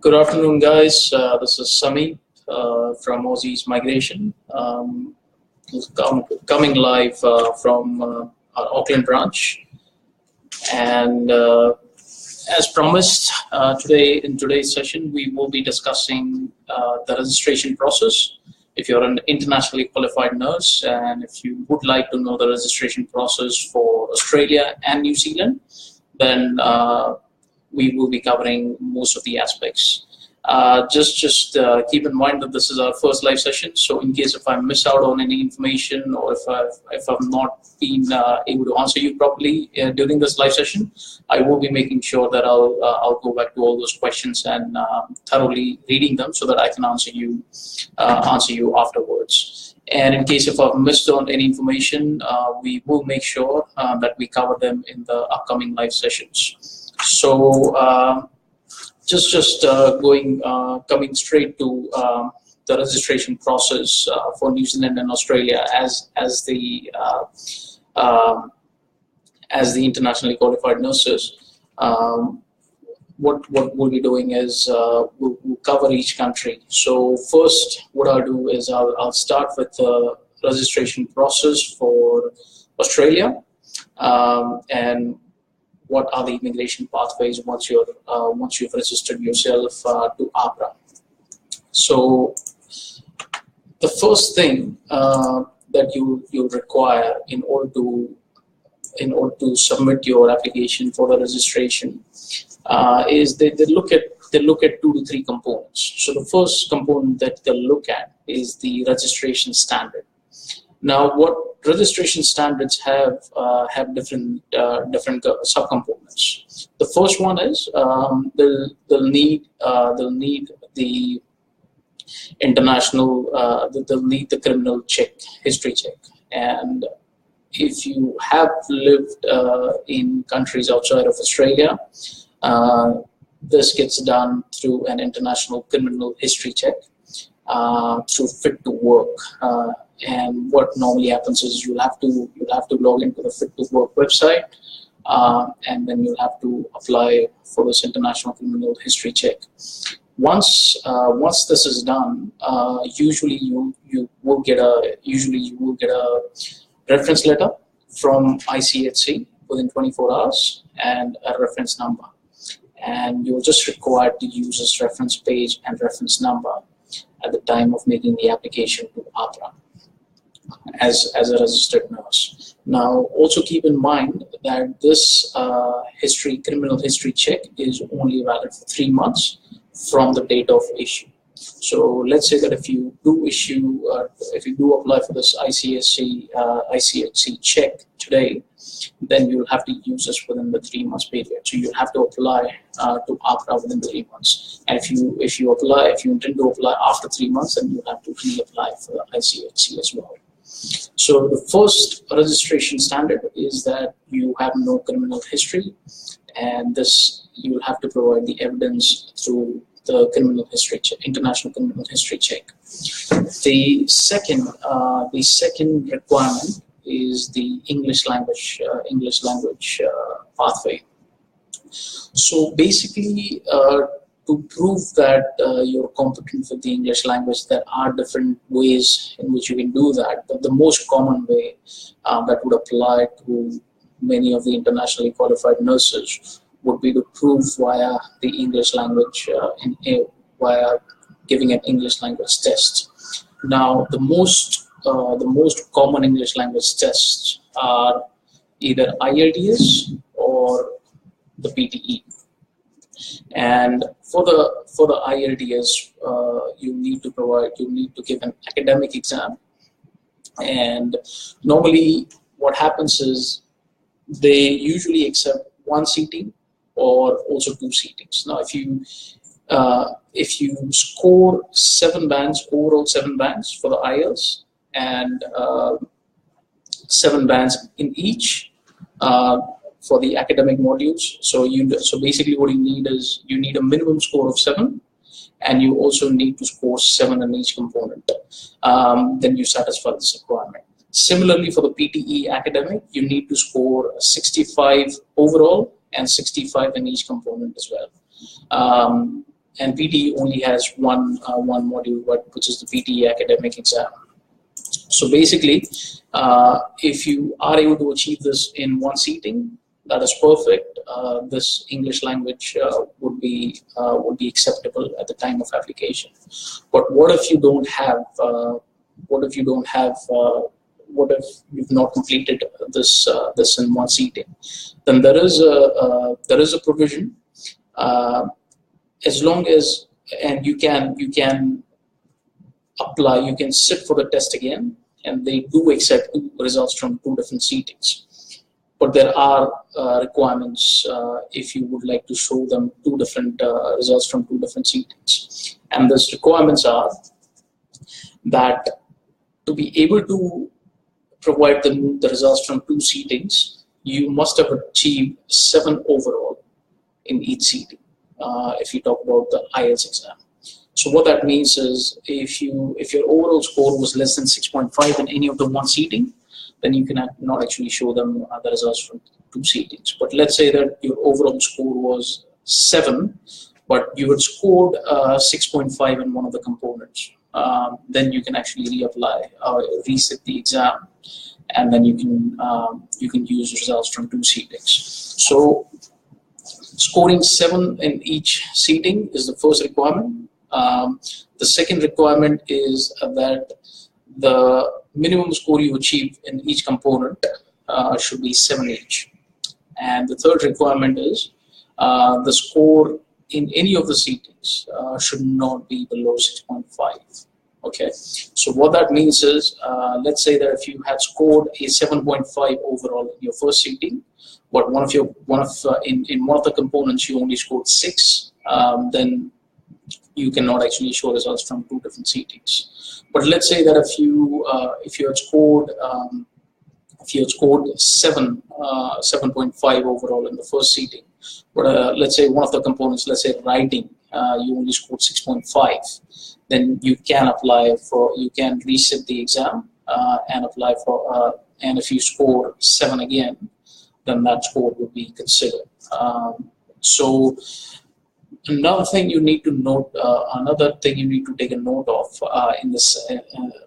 Good afternoon, guys. This is Sami from Aussizz Migration, coming live from our Auckland branch. And as promised, in today's session, we will be discussing the registration process. If you're an internationally qualified nurse, and if you would like to know the registration process for Australia and New Zealand, then we will be covering most of the aspects. Just keep in mind that this is our first live session, so in case if I miss out on any information or if I've not been able to answer you properly during this live session, I will be making sure that I'll go back to all those questions and thoroughly reading them so that I can answer you afterwards. And in case if I've missed on any information, we will make sure that we cover them in the upcoming live sessions. So coming straight to the registration process for New Zealand and Australia as the internationally qualified nurses. What we'll be doing is we'll cover each country. So first, what I'll do is I'll start with the registration process for Australia, and what are the immigration pathways once you've registered yourself to APRA. So the first thing that you require in order to submit your application for the registration is they look at 2 to 3 components. So the first component that they'll look at is the registration standard. Now, what registration standards have different subcomponents. The first one is they'll need the international they'll need the criminal history check, and if you have lived in countries outside of Australia, this gets done through an international criminal history check through Fit to Work. And what normally happens is you'll have to log into the Fit to Work website, and then you'll have to apply for this international criminal history check. Once this is done, usually you will get a reference letter from ICHC within 24 hours and a reference number, and you're just required to use this reference page and reference number at the time of making the application to APRA as a registered nurse. Now, also keep in mind that this criminal history check is only valid for 3 months from the date of issue. So let's say that if you do apply for this ICHC check today, then you'll have to use this within the 3 months period. So you'll have to apply to APRA within 3 months. And if you intend to apply after 3 months, then you'll have to reapply for the ICHC as well. So the first registration standard is that you have no criminal history, and this you will have to provide the evidence through the criminal history check, international criminal history check. The second requirement is the English language pathway. So basically, to prove that you're competent with the English language, there are different ways in which you can do that. But the most common way that would apply to many of the internationally qualified nurses would be to prove via the English language, via giving an English language test. Now, the most common English language tests are either IELTS or the PTE. And for the IELTS, you need to give an academic exam. And normally, what happens is they usually accept 1 seating or also 2 seatings. Now, if you score 7 bands, overall 7 bands for the IELTS, and 7 bands in each for the academic modules. So basically what you need is you need a minimum score of 7, and you also need to score 7 in each component. Then you satisfy this requirement. Similarly, for the PTE academic, you need to score 65 overall and 65 in each component as well. and PTE only has one module, which is the PTE academic exam. So basically, if you are able to achieve this in one seating, that is perfect. This English language would be acceptable at the time of application. But what if you don't have? What if you've not completed this in one seating? Then there is a provision, as long as, and you can apply, you can sit for the test again, and they do accept results from 2 different seatings. But there are requirements if you would like to show them 2 different results from 2 different seatings. And those requirements are that to be able to provide them the results from 2 seatings, you must have achieved 7 overall in each seating, if you talk about the IELTS exam. So what that means is, if your overall score was less than 6.5 in any of the 1 seating, then you can not actually show them the results from 2 seatings. But let's say that your overall score was 7, but you had scored 6.5 in one of the components. Then you can actually reapply, reset the exam, and then you can use results from 2 seatings. So scoring 7 in each seating is the first requirement. The second requirement is that the minimum score you achieve in each component should be 7 each. And the third requirement is the score in any of the seatings should not be below 6.5. Okay, so what that means is, let's say that if you had scored a 7.5 overall in your first seating, but in one of the components you only scored 6, then you cannot actually show results from 2 different seatings. But let's say that if you had scored 7.5 overall in the first seating, but let's say one of the components, let's say writing, you only scored 6.5, then you can reset the exam and apply for, and if you score 7 again, then that score would be considered. So another thing you need to note, another thing you need to take a note of in this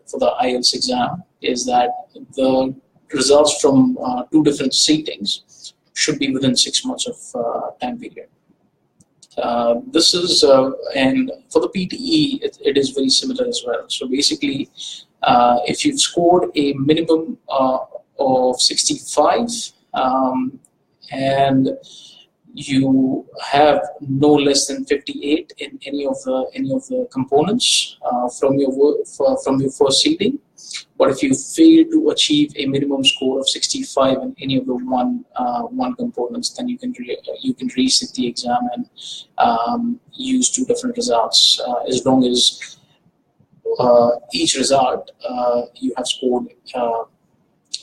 for the IELTS exam is that the results from 2 different seatings should be within 6 months of time period. This is, and for the PTE, it is very similar as well. So basically, if you've scored a minimum of 65 and you have no less than 58 in any of the components from your first seating, but if you fail to achieve a minimum score of 65 in any of the one components, then you can reset the exam and use 2 different results, as long as each result you have scored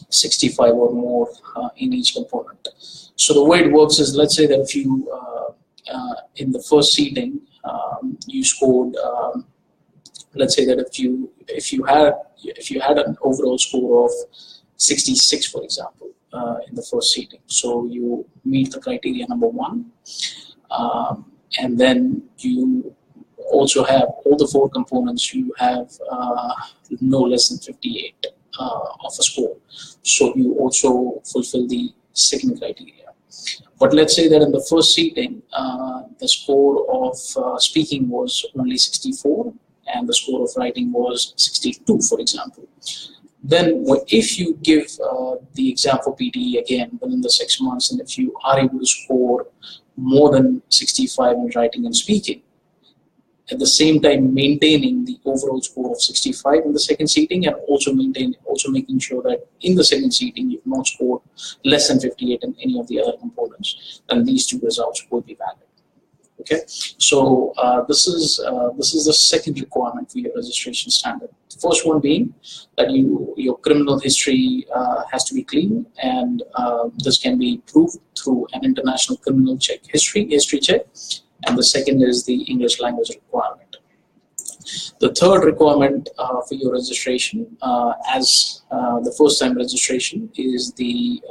65 or more in each component. So the way it works is, let's say that if you in the first seating you scored, let's say that if you had an overall score of 66, for example, in the first seating, so you meet the criteria number 1, and then you also have all the 4 components, you have no less than 58 of a score, so you also fulfill the second criteria. But let's say that in the first seating, the score of speaking was only 64 and the score of writing was 62, for example. Then if you give the exam for PTE again within the 6 months, and if you are able to score more than 65 in writing and speaking, at the same time maintaining the overall score of 65 in the second seating, and also making sure that in the second seating you've not scored less than 58 in any of the other components, then these 2 results will be valid. Okay, so this is the second requirement for your registration standard. The first one being that your criminal history has to be clean, and this can be proved through an international criminal history check. And the second is the English language requirement. The third requirement for your registration, as the first-time registration, is the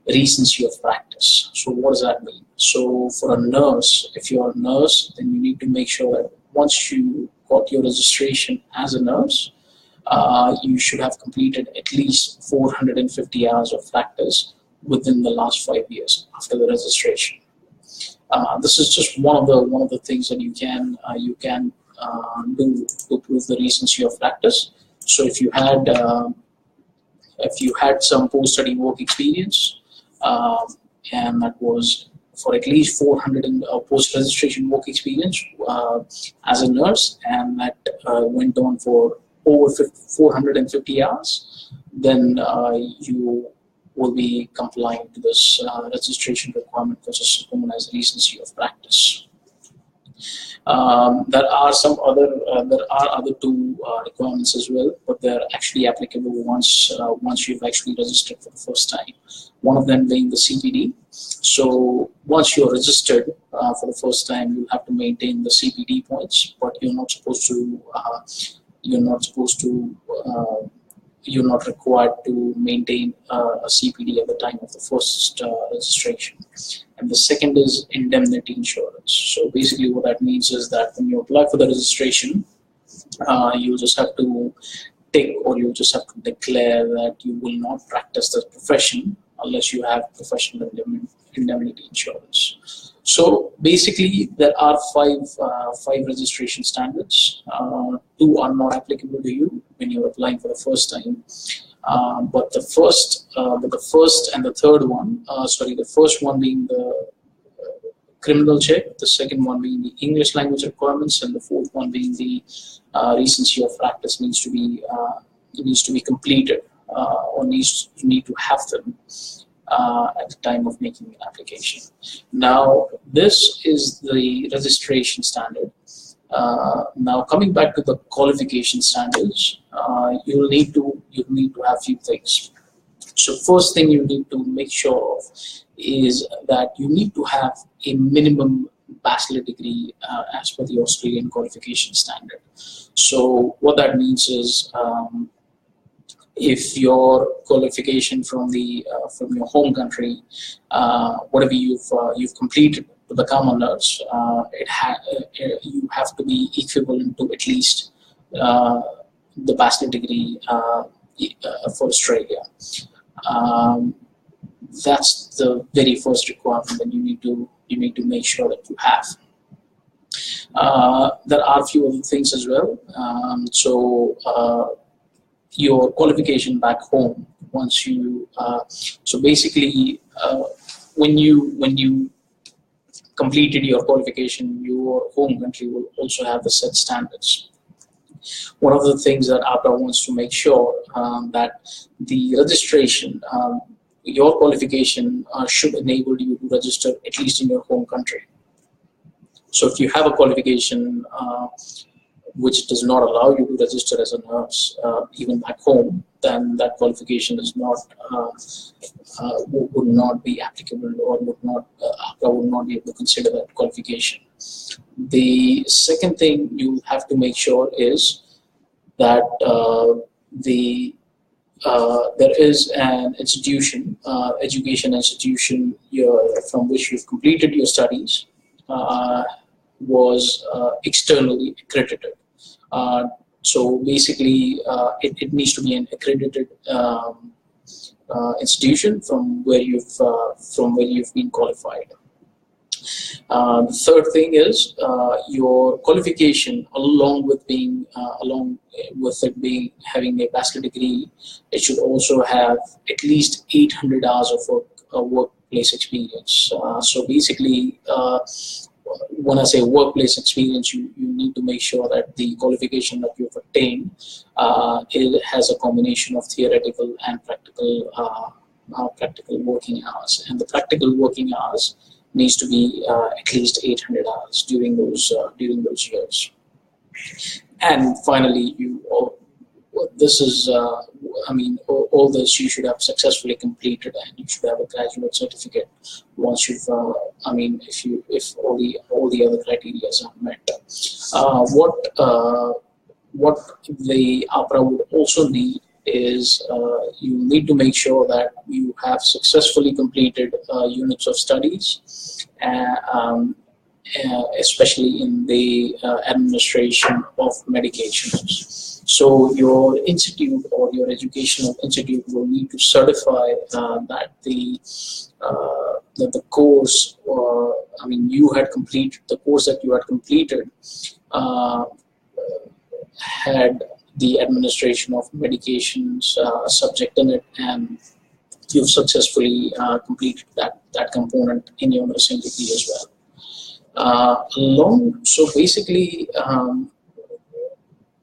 recency of practice. So what does that mean? So for a nurse, if you're a nurse, then you need to make sure that once you got your registration as a nurse, you should have completed at least 450 hours of practice within the last 5 years after the registration. This is just one of the things that you can do to prove the recency of practice. So if you had some post-study work experience, and that was for at least 400 post-registration work experience as a nurse, and that went on for over 450 hours, then you will be complying to this registration requirement, which is known as recency of practice. There are other two requirements as well, but they're actually applicable once you've actually registered for the first time. One of them being the CPD. So once you're registered for the first time, you have to maintain the CPD points, but you're not required to maintain a CPD at the time of the first registration. And the second is indemnity insurance. So basically what that means is that when you apply for the registration, you just have to you just have to declare that you will not practice the profession unless you have professional indemnity insurance. So basically there are five registration standards. Two are not applicable to you when you're applying for the first time. But the first and the third one, the first one being the criminal check, the second one being the English language requirements, and the fourth one being the recency of practice needs to be completed, or you need to have them at the time of making an application. Now, this is the registration standard. Now, coming back to the qualification standards, you'll need to have few things. So first thing you need to make sure of is that you need to have a minimum bachelor degree as per the Australian qualification standard. So what that means is, if your qualification from your home country, whatever you've completed to become a nurse, you have to be equivalent to at least the bachelor degree for Australia. That's the very first requirement that you need to make sure that you have. There are a few other things as well. Your qualification back home, once you so basically when you completed your qualification, your home country will also have the set standards. One of the things that APRA wants to make sure that the registration, your qualification should enable you to register at least in your home country. So if you have a qualification which does not allow you to register as a nurse even back home, then that qualification is not would not be applicable, or APRA would not be able to consider that qualification. The second thing you have to make sure is that there is an institution, education institution from which you've completed your studies, was externally accredited. So basically, it needs to be an accredited institution from where you've been qualified. The third thing is your qualification, along with having a bachelor degree, it should also have at least 800 hours of workplace experience. So basically, when I say workplace experience, you need to make sure that the qualification that you've obtained it has a combination of theoretical and practical working hours, and the practical working hours needs to be at least 800 hours during those years. And finally, all this you should have successfully completed, and you should have a graduate certificate once you've if all the other criteria are met. What the APRA would also need is you need to make sure that you have successfully completed units of studies, especially in the administration of medications. So your institute or your educational institute will need to certify that the course, you had completed the course that you had completed had the administration of medications subject in it, and you've successfully completed that component in your nursing degree as well. So basically,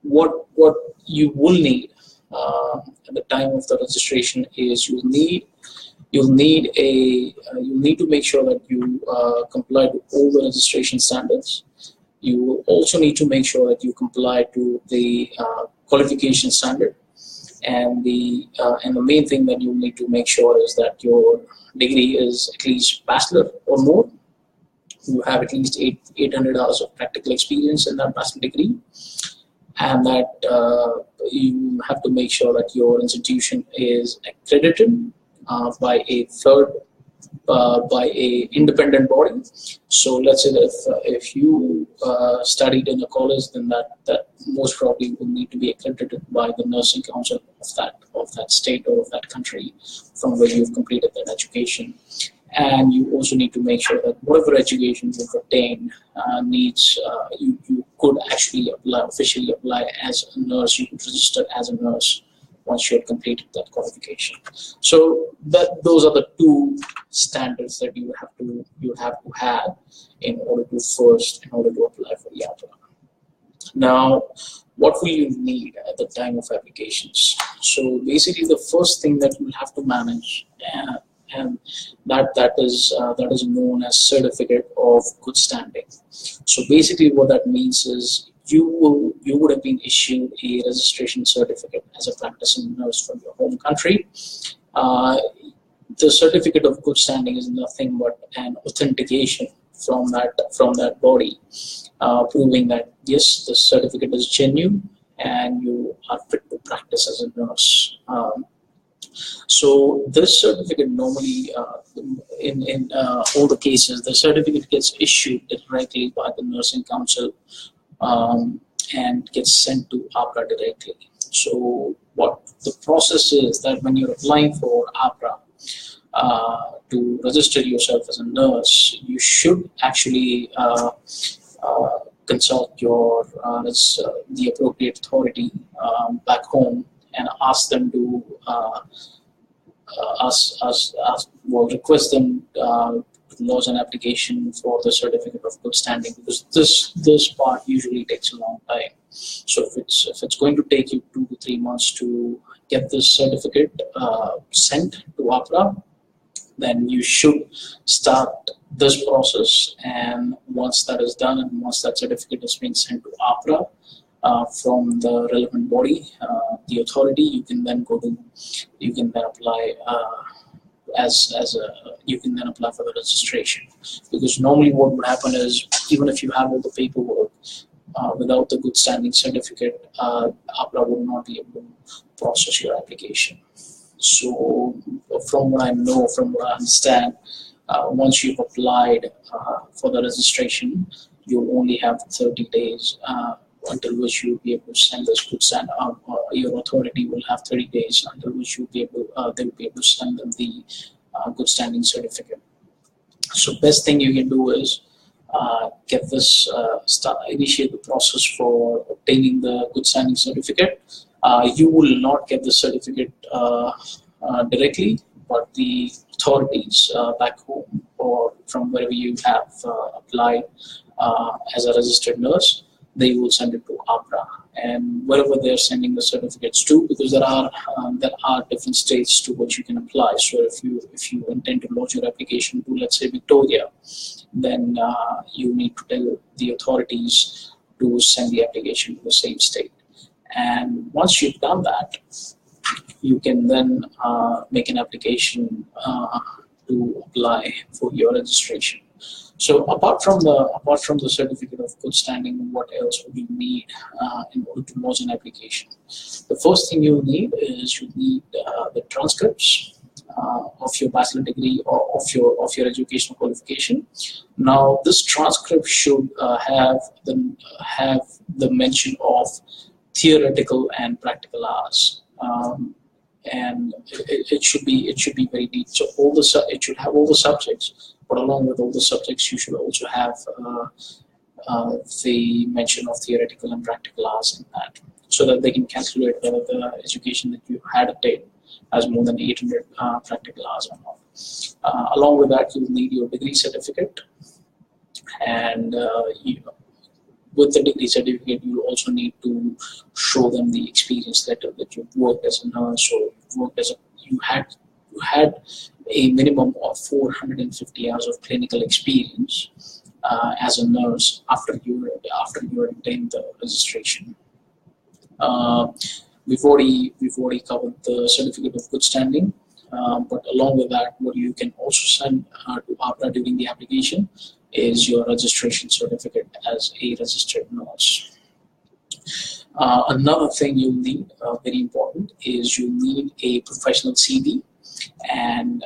what you will need at the time of the registration is you'll need to make sure that you comply to all the registration standards. You will also need to make sure that you comply to the qualification standard, and the main thing that you need to make sure is that your degree is at least bachelor or more. You have at least 800 hours of practical experience in that bachelor degree, and that you have to make sure that your institution is accredited by a independent body. So let's say that if you studied in a college, then that most probably will need to be accredited by the nursing council of that state or of that country from where you've completed that education. And you also need to make sure that whatever education you've obtained you could actually officially apply as a nurse. You could register as a nurse once you had completed that qualification. So those are the two standards that you would have to have in order to apply for the APRA. Now, what will you need at the time of applications? So basically, the first thing that you will have to manage, and that is known as certificate of good standing. So basically, what that means is you would have been issued a registration certificate as a practicing nurse from your home country. The certificate of good standing is nothing but an authentication from that body, proving that yes, the certificate is genuine and you are fit to practice as a nurse. So this certificate normally, in all the cases, the certificate gets issued directly by the nursing council and gets sent to APRA directly. So what the process is that when you're applying for APRA to register yourself as a nurse, you should actually consult the appropriate authority back home and ask them to request them to lodge an application for the certificate of good standing, because this part usually takes a long time. So if it's going to take you 2 to 3 months to get this certificate sent to APRA, then you should start this process. And once that is done, and once that certificate has been sent to APRA from the relevant body, the authority, you can then apply you can then apply for the registration. Because normally what would happen is, even if you have all the paperwork, without the good standing certificate, APRA would not be able to process your application. So from what I know, from what I understand, once you've applied for the registration, you'll only have 30 days until which you'll be able to send this good stand. Your authority will have 30 days until which they'll be able to send them the good standing certificate. So best thing you can do is get this initiate the process for obtaining the good standing certificate. You will not get the certificate directly, but the authorities back home or from wherever you have applied as a registered nurse, they will send it to APRA, and wherever they're sending the certificates to, because there are different states to which you can apply. So if you intend to lodge your application to, let's say, Victoria, then you need to tell the authorities to send the application to the same state. And once you've done that, you can then make an application to apply for your registration. So apart from the certificate of good standing, what else would you need in order to lodge an application? The first thing you need is you need the transcripts of your bachelor degree or of your educational qualification. Now, this transcript should have the mention of theoretical and practical hours, and it should be very deep. So it should have all the subjects, but along with all the subjects, you should also have the mention of theoretical and practical hours in that, so that they can calculate whether the education that you had obtained has more than 800 practical hours or not. Along with that, you will need your degree certificate, and with the degree certificate, you also need to show them the experience letter that you've worked as a nurse, or you had a minimum of 450 hours of clinical experience as a nurse after you obtained the registration. We've already covered the certificate of good standing, but along with that, what you can also send to APRA during the application is your registration certificate as a registered nurse. Another thing you'll need, very important, is you need a professional CV, and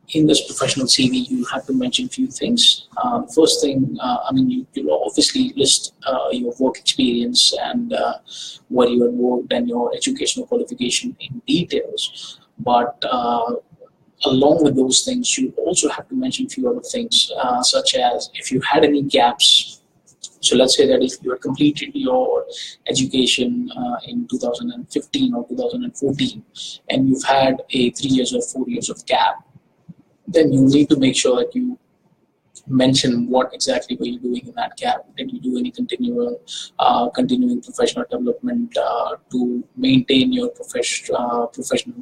in this professional CV, you have to mention a few things. First thing, you'll obviously list your work experience and where you have worked and your educational qualification in details. But along with those things, you also have to mention a few other things, such as if you had any gaps. So let's say that if you had completed your education in 2015 or 2014, and you've had a 3 years or 4 years of gap, then you need to make sure that you mention what exactly were you doing in that gap. Did you do any continuing professional development to maintain your professional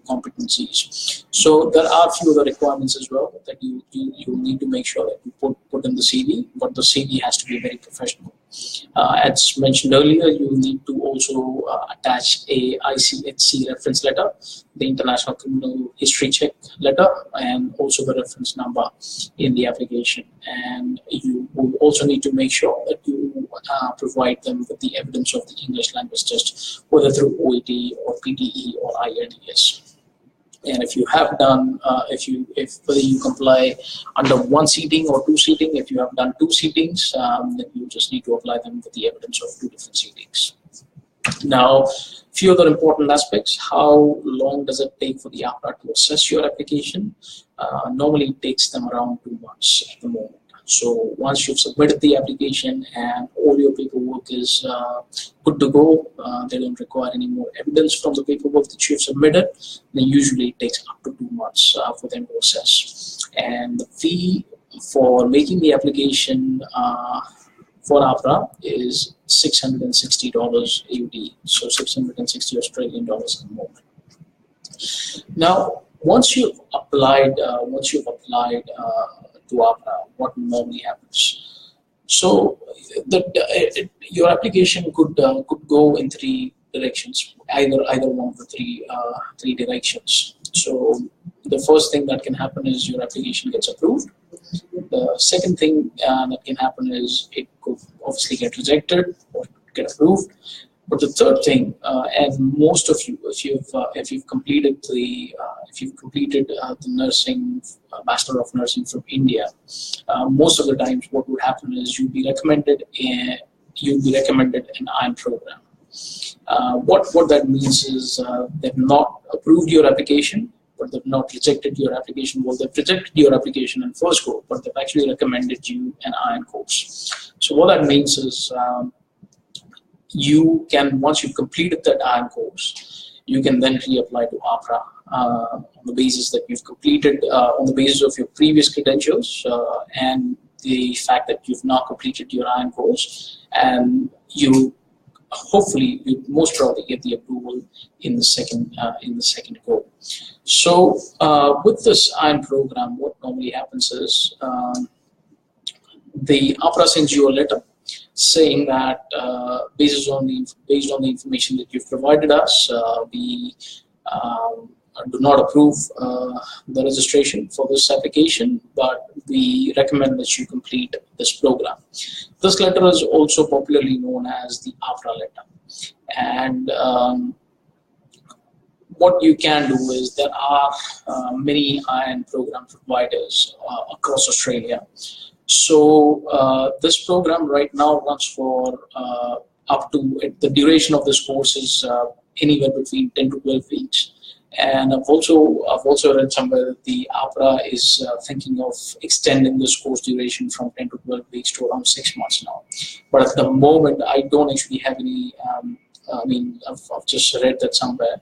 competencies? So there are a few other requirements as well that you need to make sure that you put in the CV, but the CV has to be very professional. As mentioned earlier, you need to also attach a ICHC reference letter, the International Criminal History Check letter, and also the reference number in the application. And you will also need to make sure that you provide them with the evidence of the English language test, whether through OET or PTE or IELTS. And if you have done, whether you comply under 1 seating or 2 seating, if you have done 2 seatings, then you just need to apply them with the evidence of 2 different seatings. Now, few other important aspects. How long does it take for the APRA to assess your application? Normally, it takes them around 2 months at the moment. So once you've submitted the application and all your paperwork is good to go, they don't require any more evidence from the paperwork that you've submitted, then usually it takes up to 2 months for them to assess. And the fee for making the application for APRA is $660 AUD, so 660 Australian dollars at the moment. Now, once you've applied to APRA, what normally happens? So your application could go in 3 directions, either one of the three directions. So the first thing that can happen is your application gets approved. The second thing that can happen is it could obviously get rejected or get approved. But the third thing, and most of you, if you've completed the nursing Bachelor of Nursing from India, most of the times what would happen is you'd be recommended an IQN program. What that means is they've not approved your application, but they've not rejected your application. Well, they've rejected your application in first go, but they've actually recommended you an IQN course. So what that means is you can, once you've completed that IQN course, you can then reapply to APRA on the basis that you've completed, on the basis of your previous credentials and the fact that you've now completed your IQN course, and you most probably get the approval in the second go. So with this IQN program, what normally happens is the APRA sends you a letter saying that based on the information that you've provided us, we do not approve the registration for this application, but we recommend that you complete this program. This letter is also popularly known as the APRA letter. And what you can do is there are many IN program providers across Australia. So this program right now runs for up to, the duration of this course is anywhere between 10 to 12 weeks. And I've also read somewhere that the APRA is thinking of extending this course duration from 10 to 12 weeks to around 6 months now. But at the moment, I don't actually have any, I've just read that somewhere.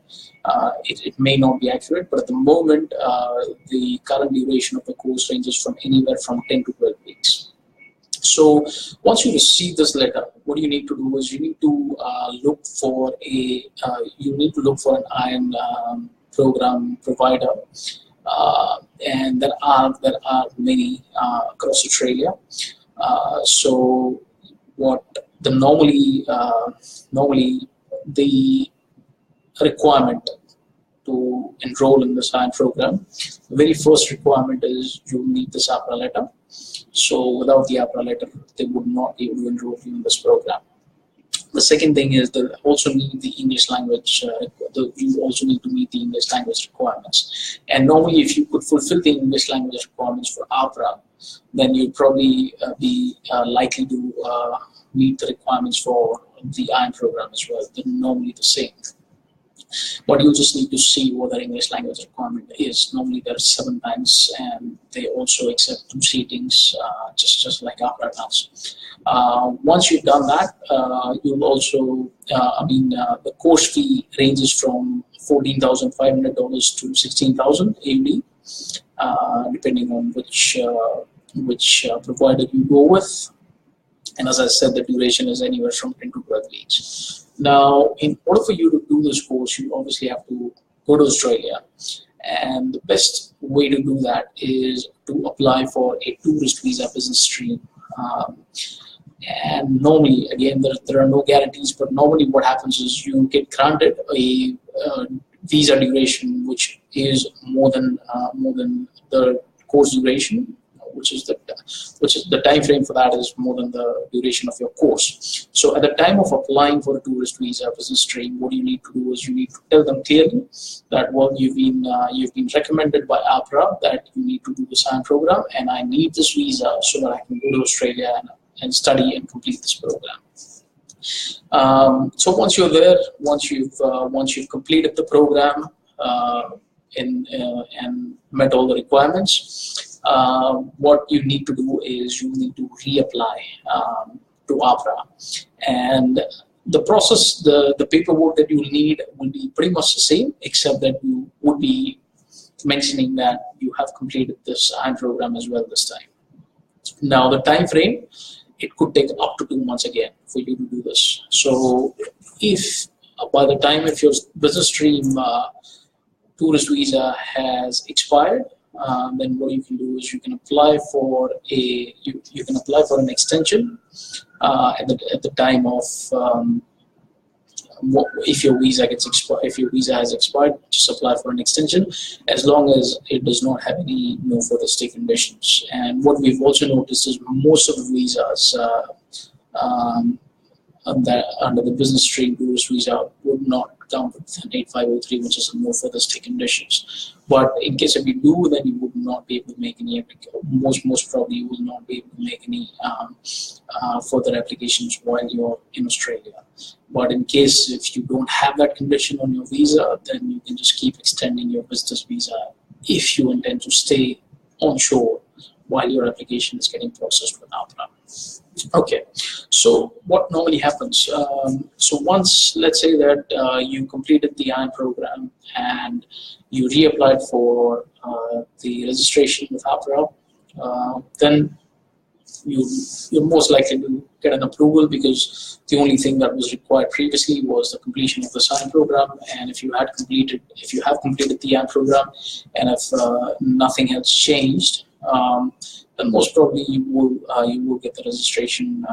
It may not be accurate, but at the moment, the current duration of the course ranges from anywhere from 10 to 12 weeks. So once you receive this letter, what you need to do is you need to look for an IN program provider, and there are many across Australia. So what normally the requirement to enroll in this IN program, the very first requirement is you need this APRA letter. So without the APRA letter, they would not be able to enroll you in this program. The second thing is they also need the English language. You also need to meet the English language requirements. And normally, if you could fulfill the English language requirements for APRA, then you'd probably be likely to meet the requirements for the IN program as well. They're normally the same. But you just need to see what the English language requirement is. Normally there are 7 banks, and they also accept 2 seatings, just like APRA does. Once you've done that, you'll also, the course fee ranges from $14,500 to $16,000 AUD, depending on which provider you go with. And as I said, the duration is anywhere from 10 to 12 weeks. Now, in order for you to do this course, you obviously have to go to Australia. And the best way to do that is to apply for a tourist visa business stream. And normally, again, there are no guarantees, but normally what happens is you get granted a visa duration which is more than the course duration, which is the time frame for that is more than the duration of your course. So at the time of applying for a tourist visa business stream, what you need to do is you need to tell them clearly that, well, you've been recommended by APRA that you need to do the IN program, and I need this visa so that I can go to Australia and study and complete this program. So once you're there, once you've completed the program and met all the requirements, what you need to do is you need to reapply to APRA, and the process, the paperwork that you will need will be pretty much the same, except that you would be mentioning that you have completed this IN program as well this time. Now the time frame, it could take up to 2 months again for you to do this. So if by the time if your business stream tourist visa has expired, then what you can do is you can apply for an extension at the time of if your visa has expired, just apply for an extension as long as it does not have any no further stay conditions. And what we've also noticed is most of the visas that under the business stream tourist visa would not come with an 8503, which is a no further stay conditions. But in case if you do, then you would not be able to make any most probably you will not be able to make any further applications while you're in Australia. But in case if you don't have that condition on your visa, then you can just keep extending your business visa if you intend to stay on shore while your application is getting processed with APRA. Okay, so what normally happens? So once, let's say that you completed the IN program and you reapplied for the registration with APRA, then you're most likely to get an approval, because the only thing that was required previously was the completion of the IN program. And if you have completed the IN program, and if nothing else changed, then most probably you will get the registration.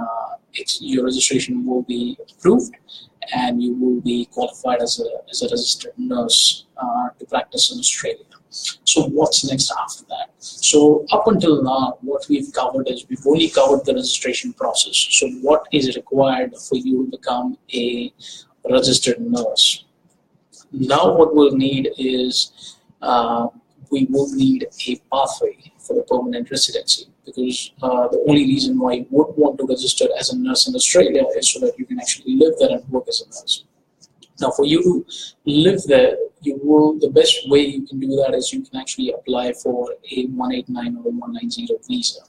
Your registration will be approved, and you will be qualified as a registered nurse to practice in Australia. So what's next after that? So up until now, what we've covered is we've only covered the registration process. So what is required for you to become a registered nurse. Now what we'll need is we will need a pathway for a permanent residency, because the only reason why you would want to register as a nurse in Australia is so that you can actually live there and work as a nurse. Now, for you to live there, the best way you can do that is you can actually apply for a 189 or 190 visa.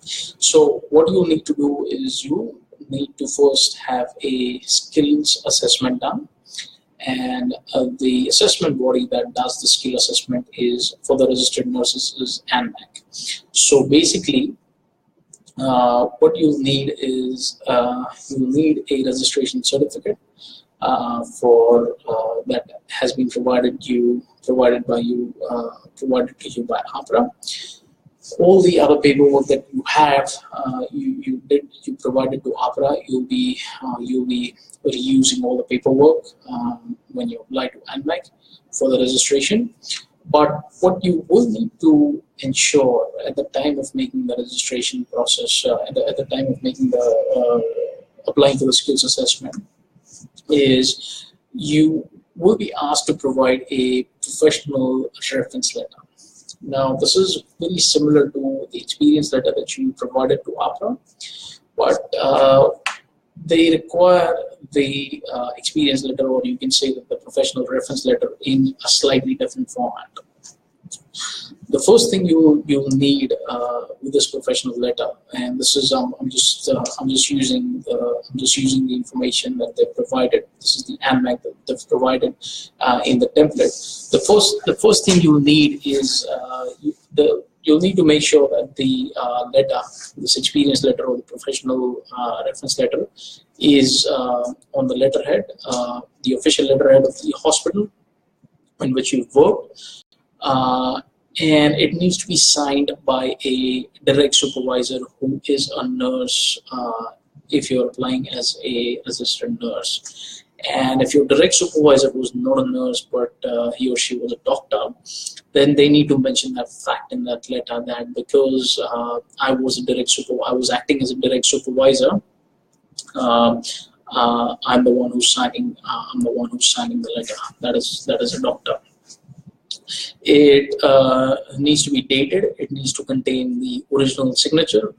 So what you'll need to do is you need to first have a skills assessment done, and the assessment body that does the skill assessment is for the registered nurses is ANMAC. So basically, what you'll need is you'll need a registration certificate that has been provided to you by APRA. All the other paperwork that you have, you provided to APRA, you'll be reusing all the paperwork when you apply to ANMAC for the registration. But what you will need to ensure at the time of making the registration process, at the time of making the applying for the skills assessment, is you will be asked to provide a professional reference letter. Now, this is very similar to the experience letter that you provided to APRA, but they require the experience letter, or you can say that the professional reference letter, in a slightly different format. The first thing you'll need with this professional letter, and this is I'm just using the information that they've provided. This is the ANMAC that they've provided in the template. The first thing you'll need is you'll need to make sure that the letter, this experience letter or the professional reference letter, is on the letterhead, the official letterhead of the hospital in which you've worked. And it needs to be signed by a direct supervisor who is a nurse if you're applying as a registered nurse. And if your direct supervisor was not a nurse but he or she was a doctor, then they need to mention that fact in that letter, that because I was acting as a direct supervisor, I'm the one who's signing the letter. That is a doctor. It needs to be dated. It needs to contain the original signature,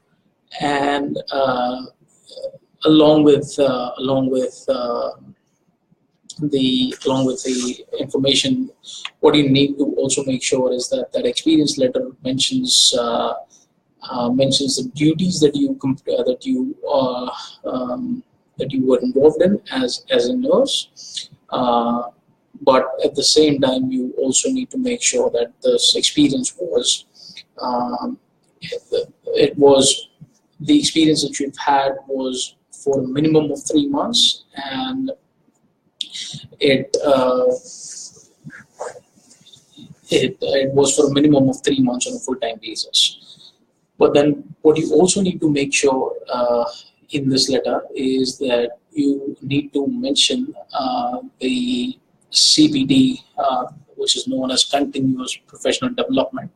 and along with the information, what you need to also make sure is that that experience letter mentions the duties that you were involved in as a nurse. But at the same time, you also need to make sure that this experience was, the experience that you've had was for a minimum of 3 months, and it was for a minimum of 3 months on a full-time basis. But then what you also need to make sure in this letter is that you need to mention the CPD, which is known as continuous professional development.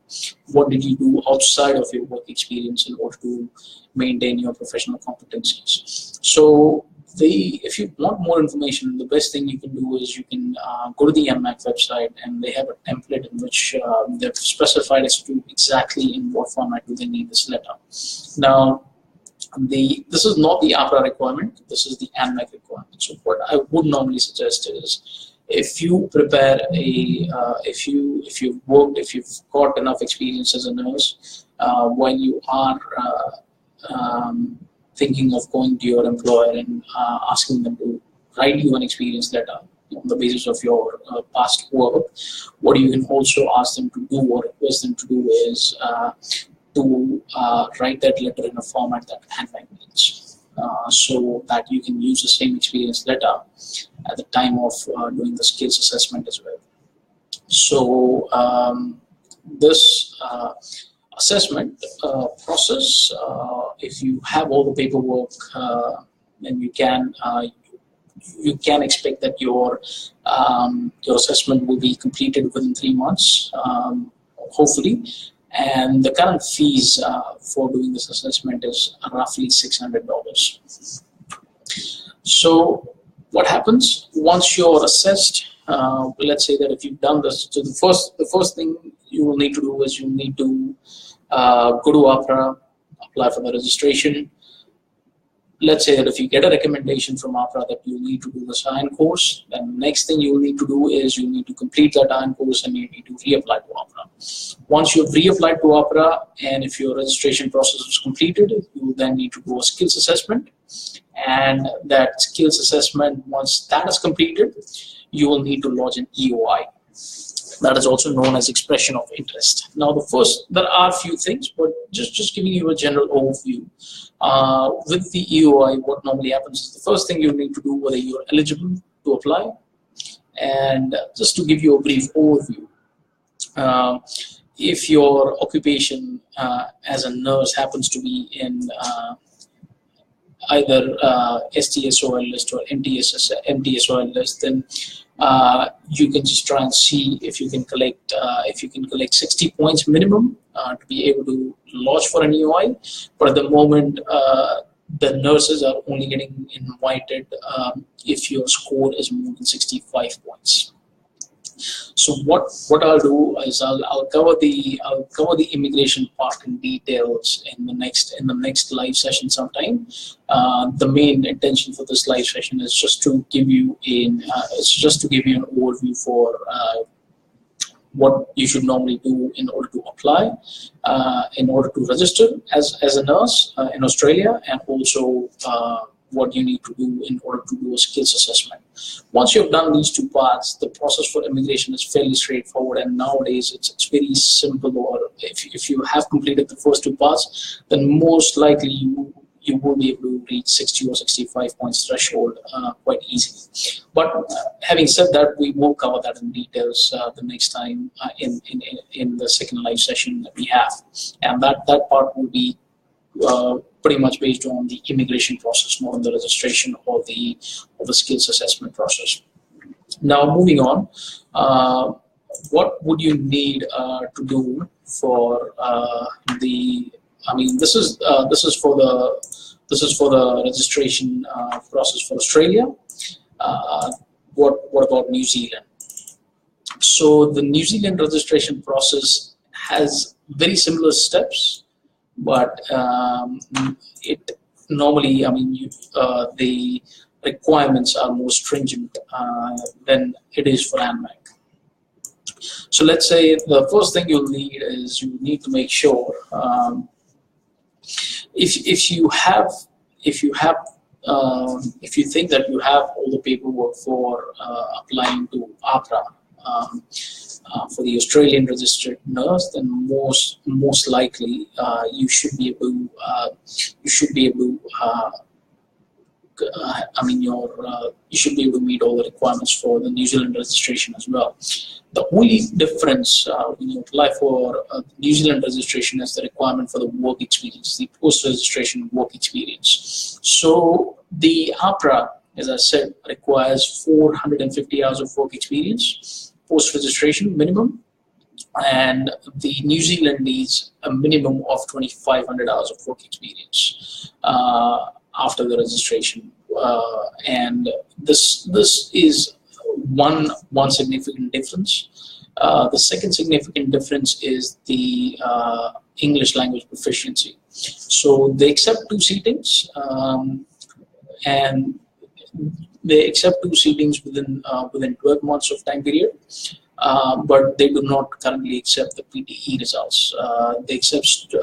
What did you do outside of your work experience in order to maintain your professional competencies? So if you want more information, the best thing you can do is you can go to the ANMAC website, and they have a template in which they've specified as to exactly in what format do they need this letter. Now, this is not the APRA requirement, this is the ANMAC requirement. So what I would normally suggest is, if you prepare if you've got enough experience as a nurse, while you are thinking of going to your employer and asking them to write you an experience letter on the basis of your past work, what you can also ask them to do or request them to do is to write that letter in a format that ANMAC needs. So that you can use the same experience letter at the time of doing the skills assessment as well. So this assessment process, if you have all the paperwork, then you can expect that your assessment will be completed within 3 months, hopefully. And the current fees for doing this assessment is roughly $600. So What happens once you're assessed? Let's say that if you've done this, so the first thing you will need to do is you need to go to APRA, apply for the registration. Let's say that if you get a recommendation from APRA that you need to do this IQN course, then the next thing you need to do is you need to complete that IQN course and you need to reapply to APRA. Once you've reapplied to APRA and if your registration process is completed, you then need to do a skills assessment. And that skills assessment, once that is completed, you will need to lodge an EOI. That is also known as expression of interest. Now, there are a few things, but just giving you a general overview. With the EOI, what normally happens is the first thing you need to do whether you're eligible to apply. And just to give you a brief overview, if your occupation as a nurse happens to be in either STSOL list or MTSOL list, then you can just try and see if you can collect 60 points minimum to be able to lodge for an EOI. But at the moment, the nurses are only getting invited if your score is more than 65 points. So what I'll do is I'll cover the immigration part in details in the next live session sometime. The main intention for this live session is just to give you an overview for what you should normally do in order to apply, in order to register as a nurse in Australia, and also what you need to do in order to do a skills assessment. Once you've done these two parts, the process for immigration is fairly straightforward, and nowadays it's very simple. Or if you have completed the first two parts, then most likely you will be able to reach 60 or 65 points threshold quite easily. But having said that, we will cover that in details the next time in the second live session that we have, and that part will be pretty much based on the immigration process, not on the registration or the skills assessment process. Now, moving on, what would you need to do for this is for the registration process for Australia. What about New Zealand? So the New Zealand registration process has very similar steps, but it normally, the requirements are more stringent than it is for ANMAC. So let's say the first thing you'll need is you need to make sure if you think that you have all the paperwork for applying to APRA for the Australian registered nurse, then most likely you should be able to meet all the requirements for the New Zealand registration as well. The only difference when you apply for New Zealand registration is the requirement for the work experience, the post-registration work experience. So the APRA, as I said, requires 450 hours of work experience, post-registration minimum, and the New Zealand needs a minimum of 2,500 hours of work experience after the registration. And this is one significant difference. The second significant difference is the English language proficiency. So they accept 2 seatings, and they accept 2 seatings within 12 months of time period, but they do not currently accept the PTE results. They accept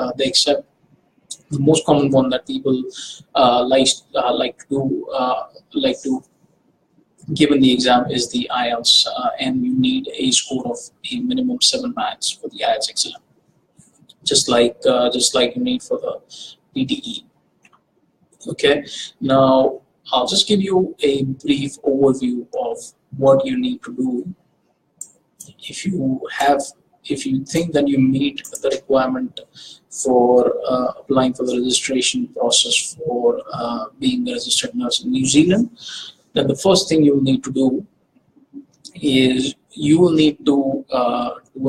the most common one that people like to give in the exam is the IELTS, and you need a score of a minimum 7 max for the IELTS exam, just like you need for the PTE. Okay, now I'll just give you a brief overview of what you need to do if you think that you meet the requirement for applying for the registration process for being a registered nurse in New Zealand. Then the first thing you will need to do is you will need to do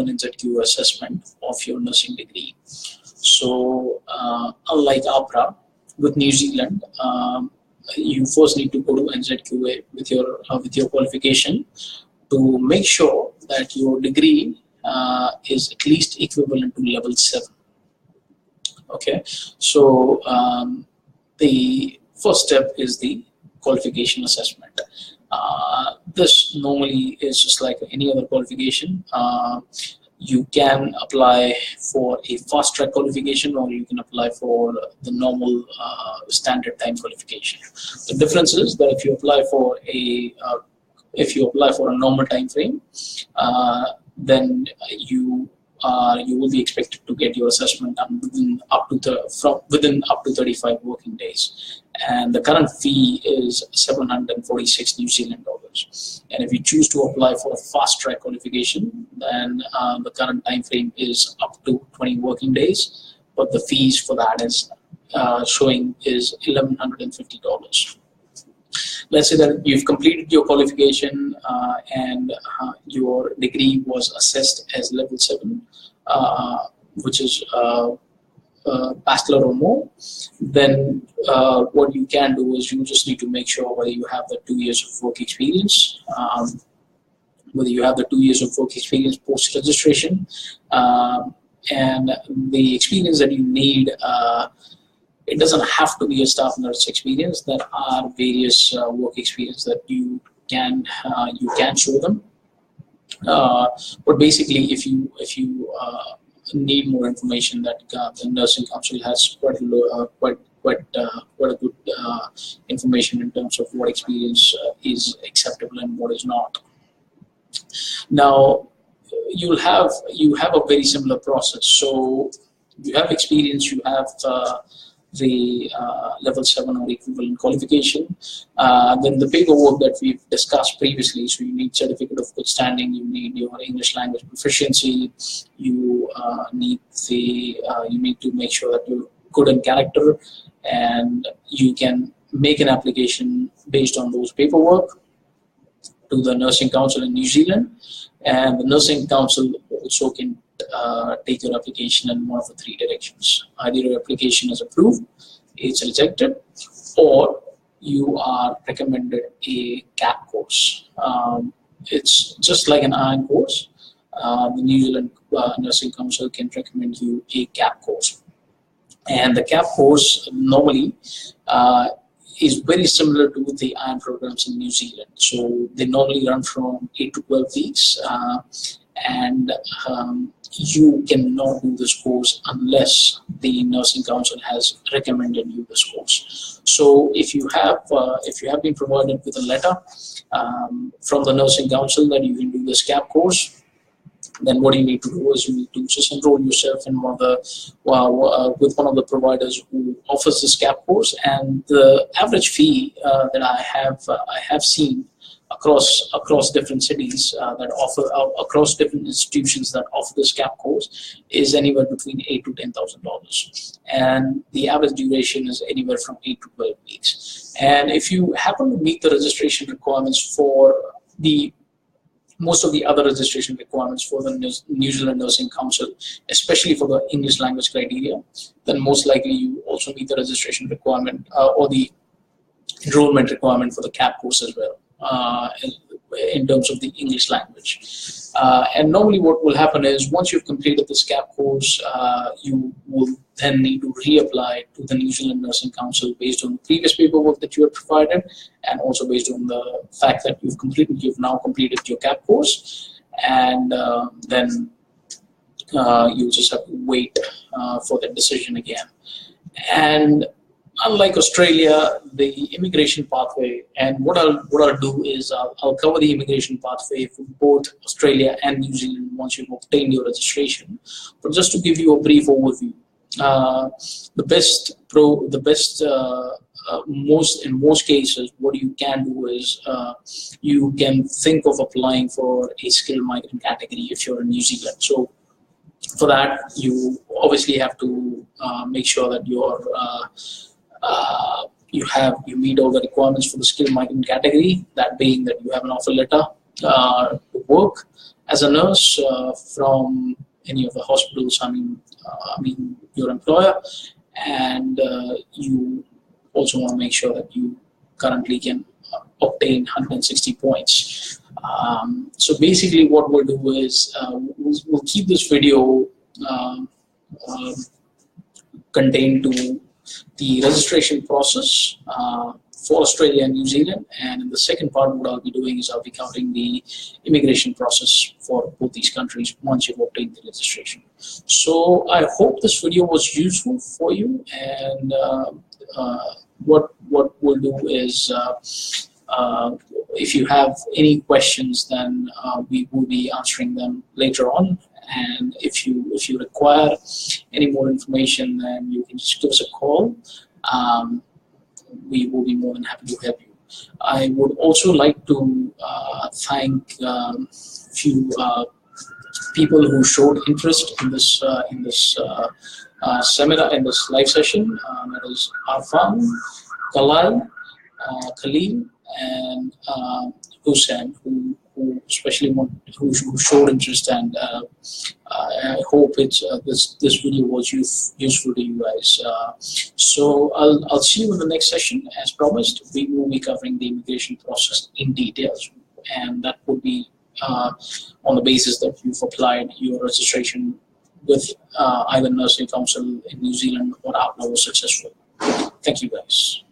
an NZQ assessment of your nursing degree. So unlike APRA, with New Zealand, you first need to go to NZQA with your qualification to make sure that your degree is at least equivalent to level 7. Okay, so the first step is the qualification assessment. This normally is just like any other qualification. You can apply for a fast track qualification, or you can apply for the normal standard time qualification. The difference is that if you apply for a normal time frame, then you will be expected to get your assessment done within up to 35 working days, and the current fee is 746 New Zealand dollars. And if you choose to apply for a fast track qualification, then the current time frame is up to 20 working days, but the fees for that is showing is $1,150. Let's say that you've completed your qualification and your degree was assessed as level 7, which is bachelor or more. Then what you can do is you just need to make sure whether you have the 2 years of work experience, post registration, and the experience that you need. It doesn't have to be a staff nurse experience. There are various work experience that you can show them. But basically, if you need more information, that the Nursing Council has quite a good information in terms of what experience is acceptable and what is not. Now, you have a very similar process. So you have experience, you have the level 7 or equivalent qualification, then the paperwork that we've discussed previously. So you need certificate of good standing, you need your English language proficiency, you need to make sure that you're good in character, and you can make an application based on those paperwork to the Nursing Council in New Zealand, and the Nursing Council also can take your application in one of the 3 directions. Either your application is approved, it's rejected, or you are recommended a CAP course. It's just like an IQN course. The New Zealand Nursing Council can recommend you a CAP course. And the CAP course normally is very similar to the IQN programs in New Zealand. So they normally run from 8 to 12 weeks, and you cannot do this course unless the Nursing Council has recommended you this course. So if you have been provided with a letter from the Nursing Council that you can do this CAP course, then what you need to do is you need to just enroll yourself in with one of the providers who offers this CAP course. And the average fee that I have seen across different cities that offer across different institutions that offer this CAP course is anywhere between $8,000 to $10,000, and the average duration is anywhere from 8 to 12 weeks. And if you happen to meet the registration requirements for most of the other registration requirements for the New Zealand Nursing Council, especially for the English language criteria, then most likely you also meet the registration requirement or the enrollment requirement for the CAP course as well, in terms of the English language. And normally what will happen is once you've completed this CAP course, you will then need to reapply to the New Zealand Nursing Council based on the previous paperwork that you have provided, and also based on the fact that you've now completed your CAP course, and then you just have to wait for the decision again. And unlike Australia, the immigration pathway, and what I'll do is I'll cover the immigration pathway for both Australia and New Zealand once you've obtained your registration. But just to give you a brief overview, in most cases, what you can do is you can think of applying for a skilled migrant category if you're in New Zealand. So for that, you obviously have to make sure that you meet all the requirements for the skilled migrant category, that being that you have an offer letter to work as a nurse from any of the hospitals, I mean your employer, and you also want to make sure that you currently can obtain 160 points. So basically what we'll do is we'll keep this video contained to the registration process for Australia and New Zealand, and in the second part what I'll be doing is I'll be covering the immigration process for both these countries once you've obtained the registration. So I hope this video was useful for you, and what we'll do is if you have any questions, then we will be answering them later on. And if you require any more information, then you can just give us a call. We will be more than happy to help you. I would also like to thank few people who showed interest in this seminar, in this live session. That is Arfan, Kalal, Khalil, and Hussein, who showed interest, and I hope this video was useful to you guys. So I'll see you in the next session. As promised, we will be covering the immigration process in details, and that would be on the basis that you've applied your registration with either Nursing Council in New Zealand or Outlaw was successful. Thank you guys.